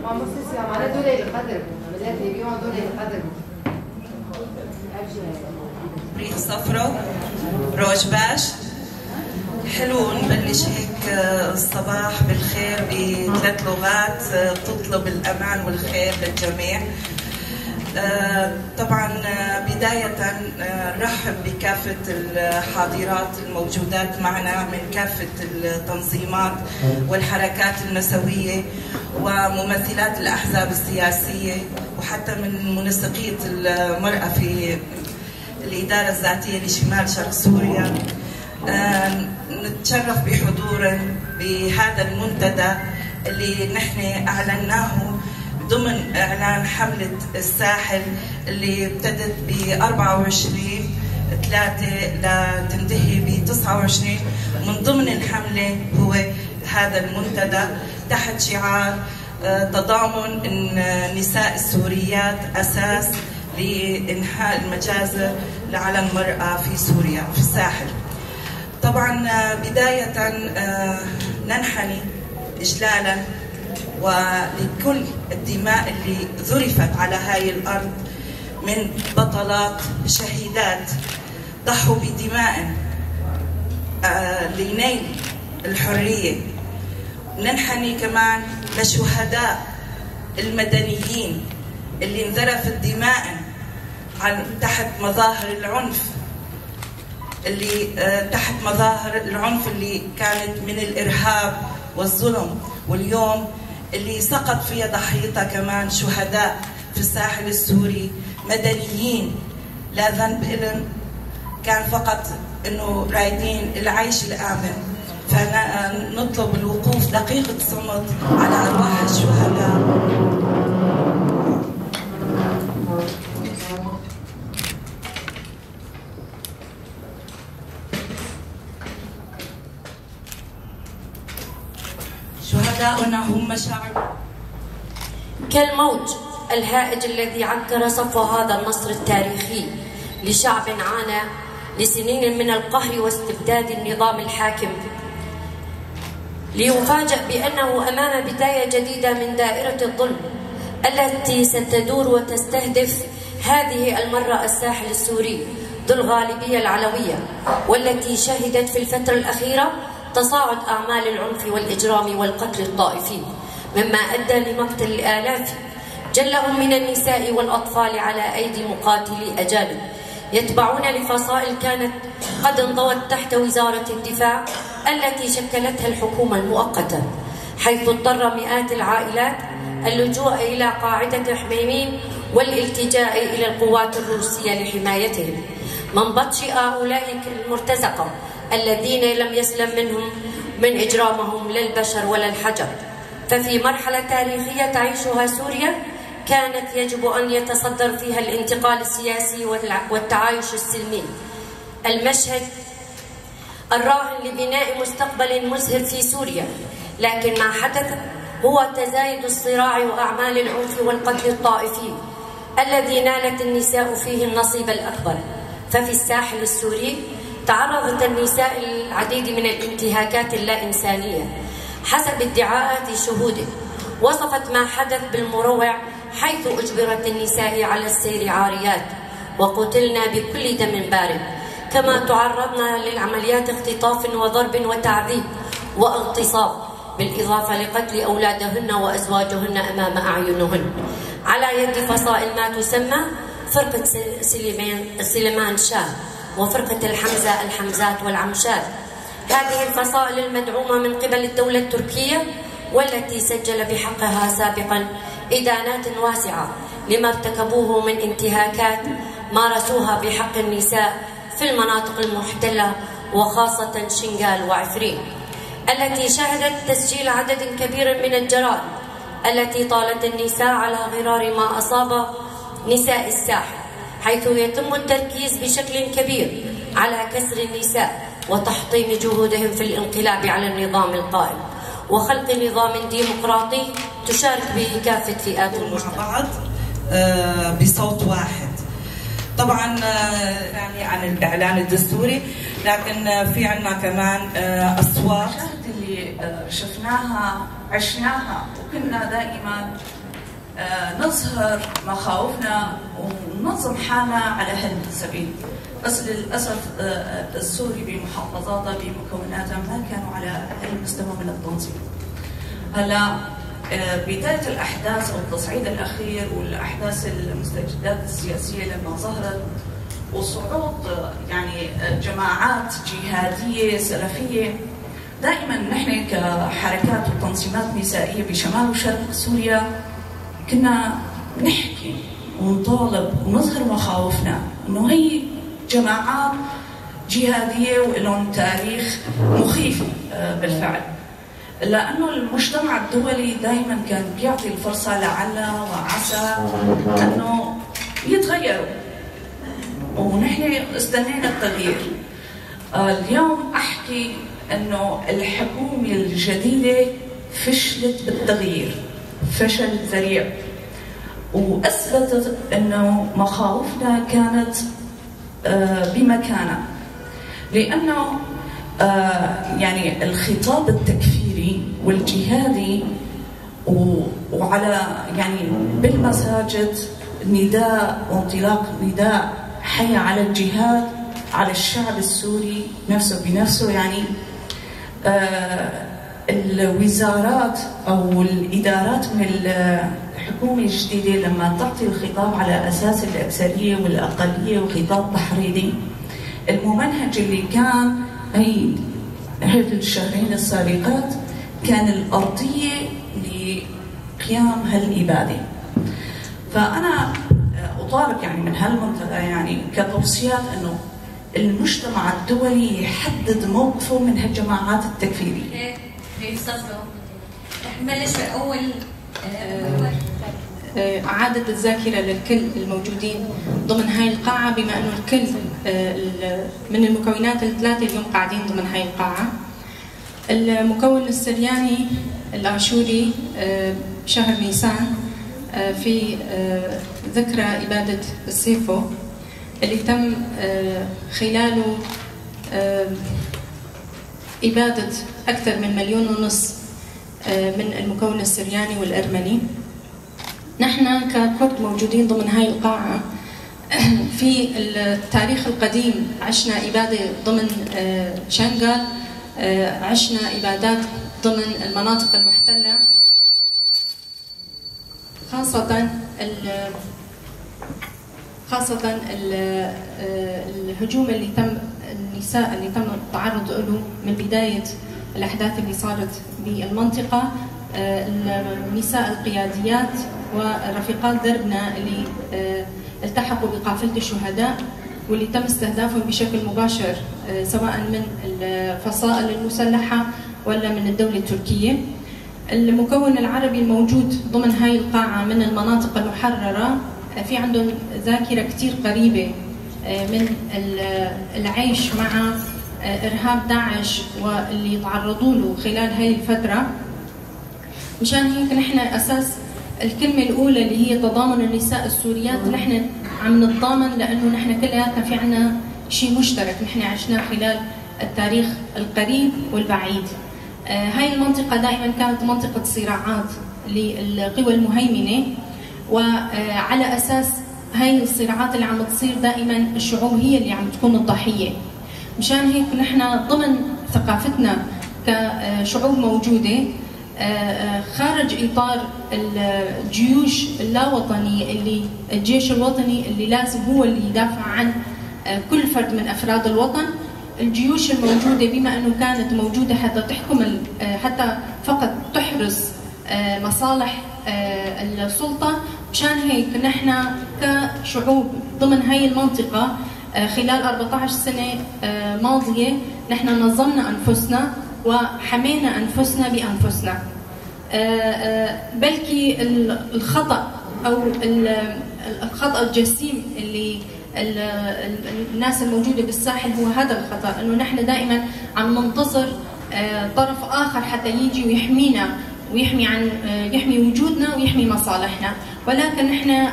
Vamos a se amare dole القدر بدات يبيعوا دول القدر ريح صفرا روج باش. حلو نبلش هيك الصباح بالخير بثلاث لغات تطلب الأمان والخير للجميع. طبعا بداية نرحب بكافة الحاضرات الموجودات معنا من كافة التنظيمات والحركات النسوية وممثلات الأحزاب السياسية وحتى من منسقية المرأة في الإدارة الذاتية لشمال شرق سوريا. نتشرف بحضورهم بهذا المنتدى اللي نحن أعلناه ضمن إعلان حملة الساحل اللي ابتدت ب 24/3 لتنتهي ب 29. من ضمن الحملة هو هذا المنتدى تحت شعار تضامن النساء السوريات أساس لإنحاء المجازر على المرأة في سوريا في الساحل. طبعا بداية ننحني إجلالا ولكل الدماء اللي ذرفت على هاي الأرض من بطلات شهيدات ضحوا بدماء لنيل الحرية. ننحني كمان لشهداء المدنيين اللي انذرفت دماء تحت مظاهر العنف اللي كانت من الإرهاب والظلم، واليوم اللي سقط فيها ضحيتها كمان شهداء في الساحل السوري مدنيين لا ذنب لهم، كان فقط انه رايدين العيش الآمن. فنطلب الوقوف دقيقة صمت على أرواح الشهداء. شهداؤنا هم شعب كالموج الهائج الذي عكر صفو هذا النصر التاريخي لشعب عانى لسنين من القهر واستبداد النظام الحاكم، ليفاجأ بأنه أمام بداية جديدة من دائرة الظلم التي ستدور وتستهدف هذه المرة الساحل السوري ذو الغالبية العلوية، والتي شهدت في الفترة الأخيرة تصاعد أعمال العنف والإجرام والقتل الطائفي، مما أدى لمقتل الآلاف جلهم من النساء والأطفال على أيدي مقاتلي أجانب يتبعون لفصائل كانت قد انضوت تحت وزارة الدفاع التي شكلتها الحكومة المؤقتة، حيث اضطر مئات العائلات اللجوء إلى قاعدة حميميم والالتجاء إلى القوات الروسية لحمايتهم من بطش أولئك المرتزقة الذين لم يسلم منهم من إجرامهم لا البشر ولا الحجر. ففي مرحلة تاريخية تعيشها سوريا كانت يجب أن يتصدر فيها الانتقال السياسي والتعايش السلمي، المشهد الراهن لبناء مستقبل مزهر في سوريا. لكن ما حدث هو تزايد الصراع وأعمال العنف والقتل الطائفي الذي نالت النساء فيه النصيب الأكبر. ففي الساحل السوري تعرضت النساء للعديد من الانتهاكات اللا إنسانية حسب ادعاءات شهود وصفت ما حدث بالمروع، حيث أجبرت النساء على السير عاريات وقتلنا بكل دم بارد، كما تعرضنا للعمليات اختطاف وضرب وتعذيب واغتصاب، بالإضافة لقتل أولادهن وأزواجهن أمام أعينهن على يد فصائل ما تسمى فرقة سليمان شاه وفرقة الحمزات والعمشات. هذه الفصائل المدعومة من قبل الدولة التركية والتي سجل بحقها سابقا إدانات واسعة لما ارتكبوه من انتهاكات مارسوها بحق النساء في المناطق المحتلة وخاصة شنغال وعفرين، التي شهدت تسجيل عدد كبير من الجرائم التي طالت النساء على غرار ما أصاب نساء الساحل، حيث يتم التركيز بشكل كبير على كسر النساء وتحطيم جهودهم في الانقلاب على النظام القائم وخلق نظام ديمقراطي تشارك به كافة فئات المجتمع مع بعض بصوت واحد. طبعا يعني عن الإعلان الدستوري، لكن في عنا كمان أصوات اللي شفناها عشناها، وكنا دائما نظهر مخاوفنا وننظم حالنا على هالسبيل، بس للأسف السوري بمحافظاته بمكوناته ما كانوا على المستوى من التنظيم. هلا بداية الأحداث أو التصعيد الأخير والأحداث المستجدات السياسية لما ظهرت وصعود يعني جماعات جهادية سلفية، دائما نحن كحركات وتنظيمات نسائية بشمال وشرق سوريا كنا نحكي ونطالب ونظهر مخاوفنا انه هي جماعات جهادية ولهم تاريخ مخيف بالفعل، لأنه المجتمع الدولي دائما كان بيعطي الفرصة لعل وعسى أنه يتغيروا، ونحن استنينا التغيير. اليوم أحكي أنه الحكومة الجديدة فشلت بالتغيير فشل ذريع، وأثبتت أنه مخاوفنا كانت بمكانها، لأنه يعني الخطاب التكفيري والجهادي وعلى يعني بالمساجد نداء وانطلاق نداء حي على الجهاد على الشعب السوري نفسه بنفسه. يعني الوزارات أو الإدارات من الحكومة الجديدة لما تعطي الخطاب على أساس الأكثرية والأقلية وخطاب تحريضي، الممنهج اللي كان هي الشهرين السابقات كان الأرضية لقيام هالإبادة. فأنا أطالب يعني من هالمنطقة يعني كتوصيات أنه المجتمع الدولي يحدد موقفه من هالجماعات التكفيرية. نبلش بأول إعادة الذاكرة للكل الموجودين ضمن هاي القاعة، بما أنه الكل من المكونات الثلاثة اليوم قاعدين ضمن هاي القاعة. المكون السرياني العاشوري شهر نيسان في ذكرى إبادة السيفو اللي تم خلاله إبادة أكثر من 1.5 مليون من المكون السرياني والأرمني. نحن ككرد موجودين ضمن هاي القاعة في التاريخ القديم عشنا إبادة ضمن شنغال، عشنا إبادات ضمن المناطق المحتلة، خاصة الهجوم اللي تم النساء اللي تم التعرض له من بداية الأحداث اللي صارت بالمنطقة. النساء القياديات ورفيقات دربنا اللي التحقوا بقافلة الشهداء واللي تم استهدافهم بشكل مباشر سواء من الفصائل المسلحة ولا من الدولة التركية. المكون العربي الموجود ضمن هاي القاعة من المناطق المحررة في عندهم ذاكرة كتير قريبة من العيش مع إرهاب داعش واللي تعرضوا له خلال هاي الفترة. مشان هيك نحن أساس الكلمة الأولى اللي هي تضامن النساء السوريات، نحن عم نتضامن لأنه نحن كلياتنا في عنا شيء مشترك نحن عشناه خلال التاريخ القريب والبعيد. هاي المنطقة دائما كانت منطقة صراعات للقوى المهيمنة، وعلى أساس هاي الصراعات اللي عم تصير دائما الشعوب هي اللي عم تكون الضحية. مشان هيك نحن ضمن ثقافتنا كشعوب موجودة خارج إطار الجيوش اللاوطنية اللي الجيش الوطني اللي لازم هو اللي يدافع عن كل فرد من أفراد الوطن. الجيوش الموجودة بما أنه كانت موجودة حتى تحكم حتى فقط تحرس مصالح السلطة، مشان هيك نحن كشعوب ضمن هاي المنطقة خلال 14 سنة ماضية نحن نظمنا أنفسنا وحمينا أنفسنا بأنفسنا. بلكي الخطأ أو الخطأ الجسيم اللي الناس الموجودة بالساحل هو هذا الخطأ، أنه نحن دائما عم ننتظر طرف آخر حتى يجي ويحمينا ويحمي يحمي وجودنا ويحمي مصالحنا. ولكن نحن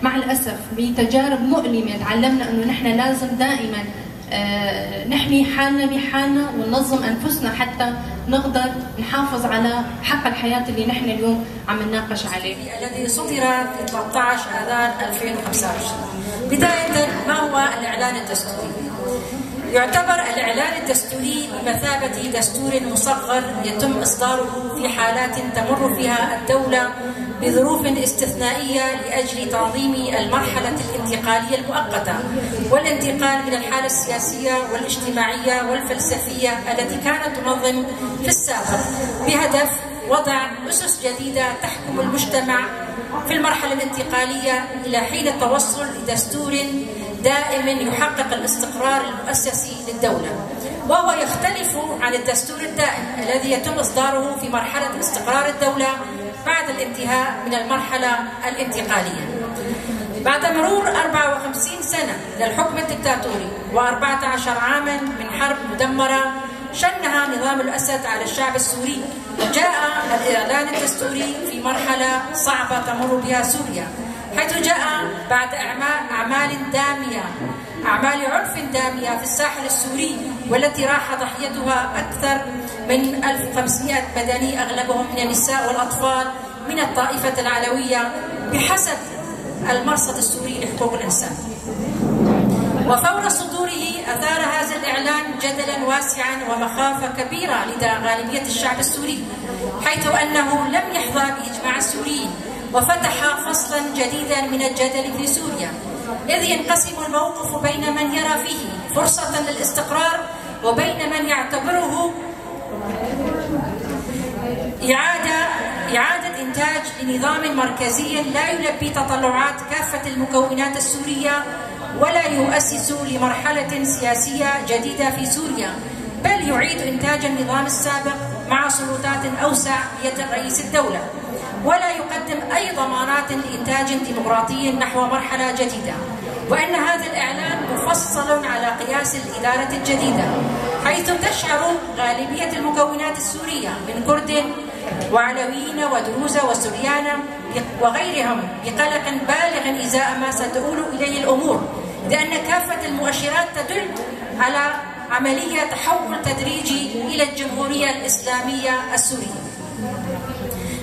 مع الأسف بتجارب مؤلمة تعلمنا أنه نحن لازم دائما نحمي حالنا بحالنا وننظم أنفسنا حتى نقدر نحافظ على حق الحياة اللي نحن اليوم عم نناقش عليه، الذي صدر في 13 آذار 2025. بداية، ما هو الإعلان الدستوري؟ يعتبر الإعلان الدستوري بمثابة دستور مصغر يتم إصداره في حالات تمر فيها الدولة بظروف استثنائية لأجل تنظيم المرحلة الانتقالية المؤقتة والانتقال من الحالة السياسية والاجتماعية والفلسفية التي كانت تنظم في السابق، بهدف وضع أسس جديدة تحكم المجتمع في المرحلة الانتقالية إلى حين التوصل لدستور دائم يحقق الاستقرار المؤسسي للدولة، وهو يختلف عن الدستور الدائم الذي يتم إصداره في مرحلة استقرار الدولة بعد الانتهاء من المرحلة الانتقالية. بعد مرور 54 سنة للحكم الدكتاتوري و14 عاما من حرب مدمرة شنها نظام الأسد على الشعب السوري، جاء الإعلان الدستوري في مرحلة صعبة تمر بها سوريا، حيث جاء بعد أعمال عنف دامية في الساحل السوري، والتي راح ضحيتها أكثر من 1500 مدني أغلبهم من النساء والأطفال من الطائفة العلوية بحسب المرصد السوري لحقوق الإنسان. وفور صدوره أثار هذا الإعلان جدلا واسعا ومخافة كبيرة لدى غالبية الشعب السوري، حيث أنه لم يحظى بإجماع السوريين، وفتح فصلا جديدا من الجدل في سوريا، إذ ينقسم الموقف بين من يرى فيه فرصة للاستقرار وبين من يعتبره إعادة إنتاج لنظام مركزي لا يلبي تطلعات كافة المكونات السورية ولا يؤسس لمرحلة سياسية جديدة في سوريا، بل يعيد إنتاج النظام السابق مع سلطات أوسع بيد رئيس الدولة، ولا يقدم أي ضمانات لإنتاج ديمقراطي نحو مرحلة جديدة. وأن هذا الإعلان مفصل على قياس الإدارة الجديدة، حيث تشعر غالبية المكونات السورية من كرد وعلويين ودروز وسريان وغيرهم بقلق بالغ إزاء ما ستؤول إليه الأمور، لأن كافة المؤشرات تدل على عملية تحول تدريجي إلى الجمهورية الإسلامية السورية.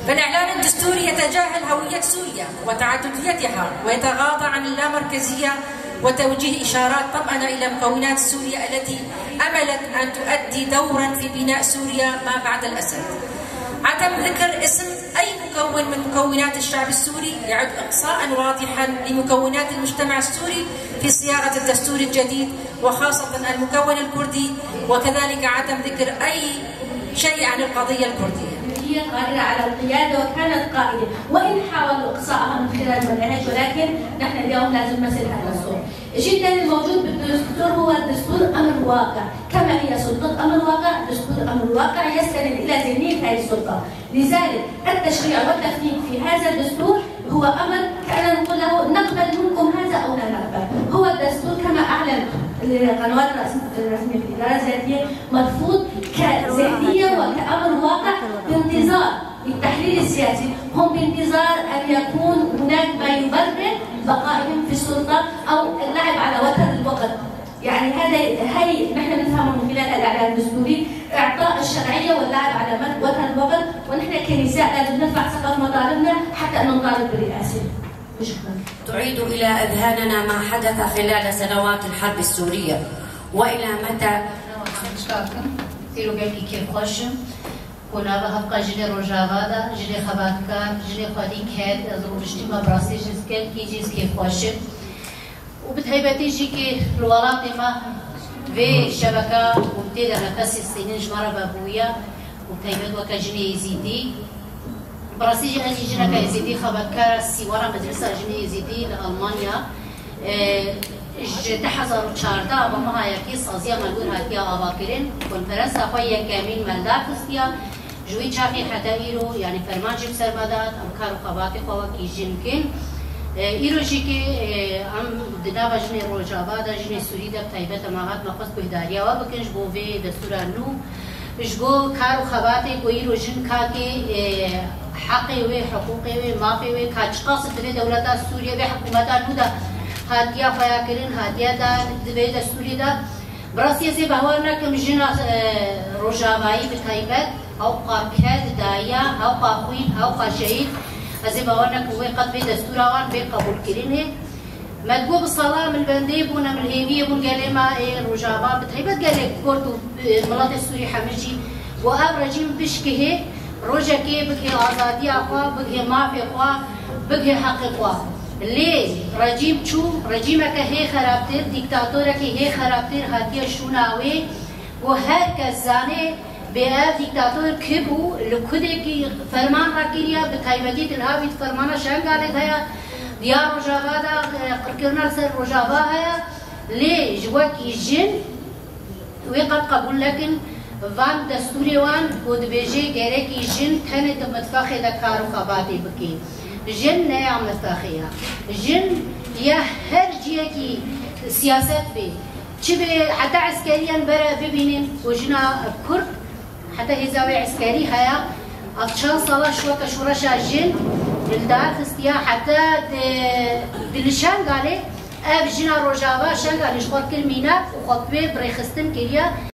فالإعلان الدستوري يتجاهل هوية سوريا وتعدديتها، ويتغاضى عن اللامركزية وتوجيه إشارات طمأنة إلى مكونات سوريا التي أملت أن تؤدي دورا في بناء سوريا ما بعد الأسد. عدم ذكر اسم أي مكون من مكونات الشعب السوري يعد إقصاء واضحا لمكونات المجتمع السوري في صياغة الدستور الجديد، وخاصة المكون الكردي، وكذلك عدم ذكر أي شيء عن القضية الكردية. هي قادرة على القيادة وكانت قائدة، وإن حاولوا إقصائها من خلال المناهج، ولكن نحن اليوم لازم نمثل هذا الصوت. الشيء الثاني الموجود بالدستور هو الدستور أمر واقع، كما هي سلطة أمر واقع، دستور أمر واقع يستند إلى ذهنية هذه السلطة، لذلك التشريع والتفنيد في هذا الدستور هو أمر كأن نقول له نقبل منكم هذا أو لا نقبل. هو الدستور كما أعلن القنوات الرسمية في الإدارة الذاتية مرفوض كذهنية وكأمر واقع بانتظار التحليل السياسي، هم بانتظار أن يكون هناك ما يبرر بقائهم في السلطة أو اللعب على وتر الوقت. يعني هي نحن بنفهمه من خلال الإعلان الدستوري إعطاء الشرعية واللعب على وتر الوقت، ونحن كنساء لازم نرفع سقف مطالبنا حتى أن نطالب بالرئاسة. تعيد إلى أذهاننا ما حدث خلال سنوات الحرب السورية وإلى متى. كنا بهفقة جني رجاوادا جني خباتكار جني خادي كهد ظروف اجتماع براسي جزكال كي جيز كيف خوشم وبتهيبتي جيكي الولاط ما في شبكة وبتدى نفس السنين جمرة بابويا وبتهيبت وكا جني يزيدي براسي جي أجي جنك يزيدي خباتكار السيوارة مدرسة جني يزيدي لألمانيا تحضر شاردا وما هي كيس أزيا ملقون هاتيا أباكرين كونفرنس أخويا كامل ملدار خستيا جوي شافي حتى إيرو يعني فرمانجي بسرمادات أمكار وخباتي خوا كيجنكين إيرو جيكي أم دنابا جني روجابادا جني سوريدا بتايبة ماهات مقصد بهداريا وبكنج بوفي دستورا نو جبو كارو خباتي كويرو جن كاكي حقي وي حقوقي وي مافي وي كاچقاس دري دولتا سوريا بحكومتا نودا هاتيا فياكرين هاتيا دا دبي دستوري دا براسي سي باورنا كم جنا روجاوایی بتايبت او قاكاد دايا او قاخوين او قاشهيد ازي باورنا كوي قد بي دستوراوان بي قبول كرينه مدبوب الصلاة من بندي بونا من الهيمية بون قال ما روجابا بتايبت قال كورتو ملاط السوري حمجي واب رجيم بشكه روجا كي بكي آزادي اخوا بكي مافي اخوا بكي حق اخوا ليه رجيم شو رجيمك هي خرابتر ديكتاتورك هي خرابتر هاتيا شوناوي وهر كزانه بأب ديكتاتور كبو لكودي فرمان راكيريا بتايبتي تلها فرمانا شان قالت هيا ديار روجابا دا قركرنا سر روجابا هيا ليه جواكي جن وقد قبول لكن وان دستوري وان بود بيجي غيركي جن تنت متفخه دا كارو خباتي بكي جن نيا متفخيا جن يا هر جيكي سياسات بي چبه حتى عسكريا برا ببينين وجنا كرد حتى هزاوي عسكري هيا أطشان صلاة شوكا شورشا جن الدار خستيا حتى دلشان قالي اب جنا روجاوا شان قالي شخور كل مينات وخطبه بريخستن كريا